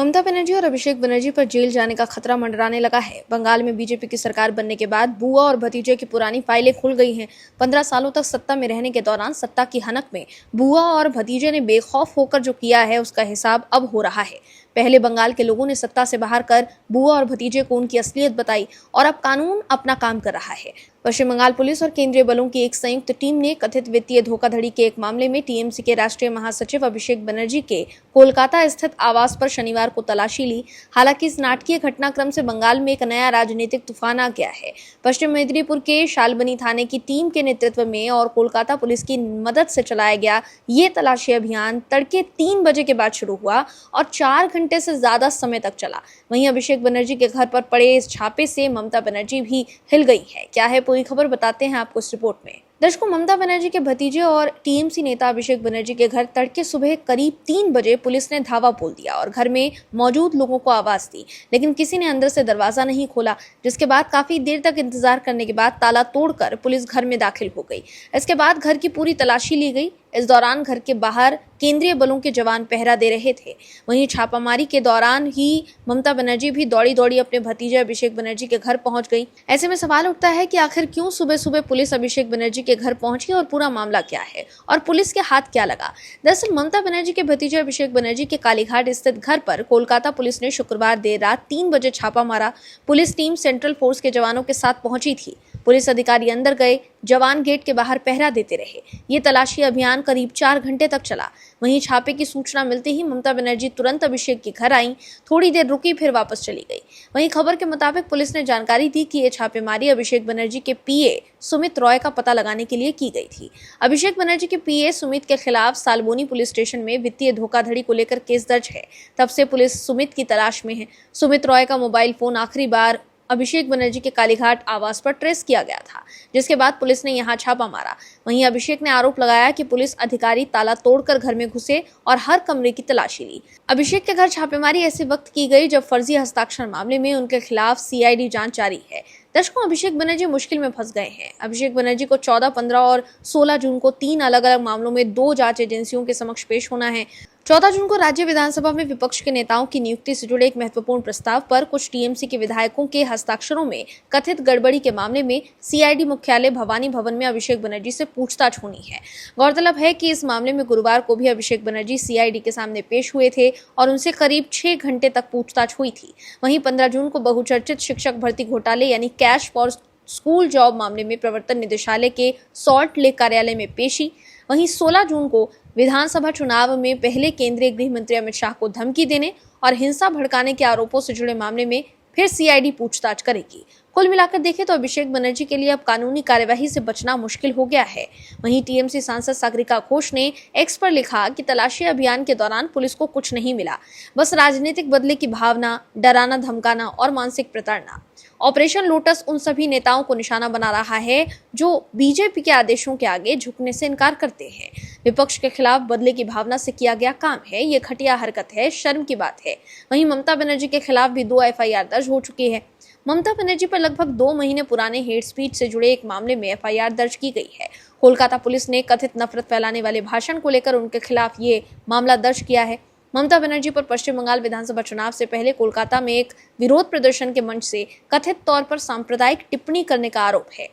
ममता बनर्जी और अभिषेक बनर्जी पर जेल जाने का खतरा मंडराने लगा है। बंगाल में बीजेपी की सरकार बनने के बाद बुआ और भतीजे की पुरानी फाइलें खुल गई हैं। 15 सालों तक सत्ता में रहने के दौरान सत्ता की हनक में बुआ और भतीजे ने बेखौफ होकर जो किया है उसका हिसाब अब हो रहा है। पहले बंगाल के लोगों ने सत्ता से बाहर कर बुआ और भतीजे को उनकी असलियत बताई और अब कानून अपना काम कर रहा है। पश्चिम बंगाल पुलिस और केंद्रीय बलों की एक संयुक्त टीम ने कथित वित्तीय धोखाधड़ी के एक मामले में टीएमसी के राष्ट्रीय महासचिव अभिषेक बनर्जी के कोलकाता स्थित आवास पर शनिवार को तलाशी ली। हालांकि इस नाटकीय घटनाक्रम से बंगाल में एक नया राजनीतिक तूफान आ गया है। पश्चिम मेदिनीपुर के शालबनी थाने की टीम के नेतृत्व में और कोलकाता पुलिस की मदद से चलाया गया ये तलाशी अभियान तड़के 3 बजे के बाद शुरू हुआ और 4 घंटे से ज्यादा समय तक चला। वहीं अभिषेक बनर्जी के घर पर पड़े इस छापे से ममता बनर्जी भी हिल गई है। क्या है पूरी खबर बताते हैं आपको इस रिपोर्ट में। दर्शकों, ममता बनर्जी के भतीजे और टीएमसी नेता अभिषेक बनर्जी के घर तड़के सुबह करीब 3 बजे पुलिस ने धावा बोल दिया और घर में मौजूद लोगों को आवाज दी, लेकिन किसी ने अंदर से दरवाजा नहीं खोला, जिसके बाद काफी देर तक इंतजार करने के बाद ताला तोड़कर पुलिस घर में दाखिल हो गई। इसके बाद घर की पूरी तलाशी ली गई। इस दौरान घर के बाहर केंद्रीय बलों के जवान पहरा दे रहे थे। वहीं छापामारी के दौरान ही ममता बनर्जी भी दौड़ी दौड़ी अपने भतीजे अभिषेक बनर्जी के घर पहुंच गई। ऐसे में सवाल उठता है कि आखिर क्यों सुबह सुबह पुलिस अभिषेक बनर्जी के घर पहुंची और पूरा मामला क्या है और पुलिस के हाथ क्या लगा। दरअसल ममता बनर्जी के भतीजे अभिषेक बनर्जी के कालीघाट स्थित घर पर कोलकाता पुलिस ने शुक्रवार देर रात 3 बजे छापा मारा। पुलिस टीम सेंट्रल फोर्स के जवानों के साथ पहुंची थी। पुलिस अधिकारी अंदर गए, जवान गेट के बाहर पहरा देते रहे। ये तलाशी अभियान करीब 4 घंटे तक चला। वहीं छापे की सूचना मिलते ही ममता बनर्जी तुरंत अभिषेक के घर आई, थोड़ी देर रुकी, फिर वापस चली गई। वहीं खबर के मुताबिक पुलिस ने जानकारी दी कि ये छापेमारी अभिषेक बनर्जी के पीए सुमित रॉय का पता लगाने के लिए की गई थी। अभिषेक बनर्जी के पीए सुमित के खिलाफ सालबोनी पुलिस स्टेशन में वित्तीय धोखाधड़ी को लेकर केस दर्ज है। तब से पुलिस सुमित की तलाश में है। सुमित रॉय का मोबाइल फोन आखिरी बार अभिषेक बनर्जी के कालीघाट आवास पर ट्रेस किया गया था, जिसके बाद पुलिस ने यहां छापा मारा। वहीं अभिषेक ने आरोप लगाया कि पुलिस अधिकारी ताला तोड़कर घर में घुसे और हर कमरे की तलाशी ली। अभिषेक के घर छापेमारी ऐसे वक्त की गई जब फर्जी हस्ताक्षर मामले में उनके खिलाफ सीआईडी जांच जारी है। दर्शकों, अभिषेक बनर्जी मुश्किल में फंस गए हैं। अभिषेक बनर्जी को 14, 15 और 16 जून को 3 अलग अलग मामलों में 2 जांच एजेंसियों के समक्ष पेश होना है। 14 जून को राज्य विधानसभा में विपक्ष के नेताओं की नियुक्ति से जुड़े एक महत्वपूर्ण प्रस्ताव पर कुछ टीएमसी के विधायकों के हस्ताक्षरों में कथित गड़बड़ी के मामले में सीआईडी मुख्यालय भवानी भवन में अभिषेक बनर्जी से पूछताछ होनी है। गौरतलब है कि इस मामले में गुरुवार को भी अभिषेक बनर्जी सीआईडी के सामने पेश हुए थे और उनसे करीब 6 घंटे तक पूछताछ हुई थी। वहीं 15 जून को बहुचर्चित शिक्षक भर्ती घोटाले यानी कैश फॉर स्कूल जॉब मामले में प्रवर्तन निदेशालय के सॉल्ट लेक कार्यालय में पेशी। वहीं 16 जून को विधानसभा चुनाव में पहले केंद्रीय गृह मंत्री अमित शाह को धमकी देने और हिंसा भड़काने के आरोपों से जुड़े मामले में फिर सीआईडी पूछताछ करेगी। कुल मिलाकर देखें तो अभिषेक बनर्जी के लिए अब कानूनी कार्यवाही से बचना मुश्किल हो गया है। वहीं टीएमसी सांसद सागरिका घोष ने एक्स पर लिखा कि तलाशी अभियान के दौरान पुलिस को कुछ नहीं मिला, बस राजनीतिक बदले की भावना, डराना धमकाना और मानसिक प्रताड़ना। ऑपरेशन लोटस उन सभी नेताओं को निशाना बना रहा है जो बीजेपी के आदेशों के आगे झुकने से इनकार करते हैं। विपक्ष के खिलाफ बदले की भावना से किया गया काम है, ये घटिया हरकत है, शर्म की बात है। वहीं ममता बनर्जी के खिलाफ भी 2 एफआईआर दर्ज हो चुकी है। ममता बनर्जी पर लगभग 2 महीने पुराने हेट स्पीच से जुड़े एक मामले में एफआईआर दर्ज की गई है। कोलकाता पुलिस ने कथित नफरत फैलाने वाले भाषण को लेकर उनके खिलाफ ये मामला दर्ज किया है। ममता बनर्जी पर पश्चिम बंगाल विधानसभा चुनाव से पहले कोलकाता में एक विरोध प्रदर्शन के मंच से कथित तौर पर सांप्रदायिक टिप्पणी करने का आरोप है।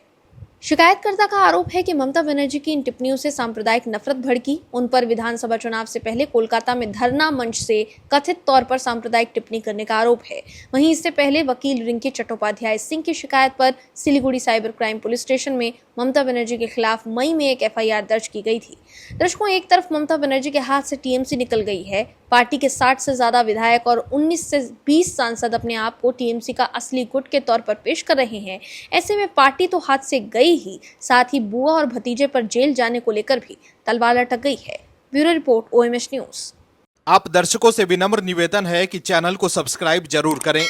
शिकायतकर्ता का आरोप है कि ममता बनर्जी की इन टिप्पणियों से सांप्रदायिक नफरत भड़की। उन पर विधानसभा चुनाव से पहले कोलकाता में धरना मंच से कथित तौर पर सांप्रदायिक टिप्पणी करने का आरोप है। वहीं इससे पहले वकील रिंकी चट्टोपाध्याय सिंह की शिकायत पर Siliguri cyber crime police station में ममता बनर्जी के खिलाफ मई में एक एफआईआर दर्ज की गई थी। दर्शकों, एक तरफ ममता बनर्जी के हाथ से टीएमसी निकल गई है। पार्टी के 60 से ज्यादा विधायक और 19 से 20 सांसद अपने आप को टीएमसी का असली गुट के तौर पर पेश कर रहे हैं। ऐसे में पार्टी तो हाथ से गई ही, साथ ही बुआ और भतीजे पर जेल जाने को लेकर भी तलवार लटक गई है। Bureau report, OMH news. आप दर्शकों से विनम्र निवेदन है कि चैनल को सब्सक्राइब जरूर करें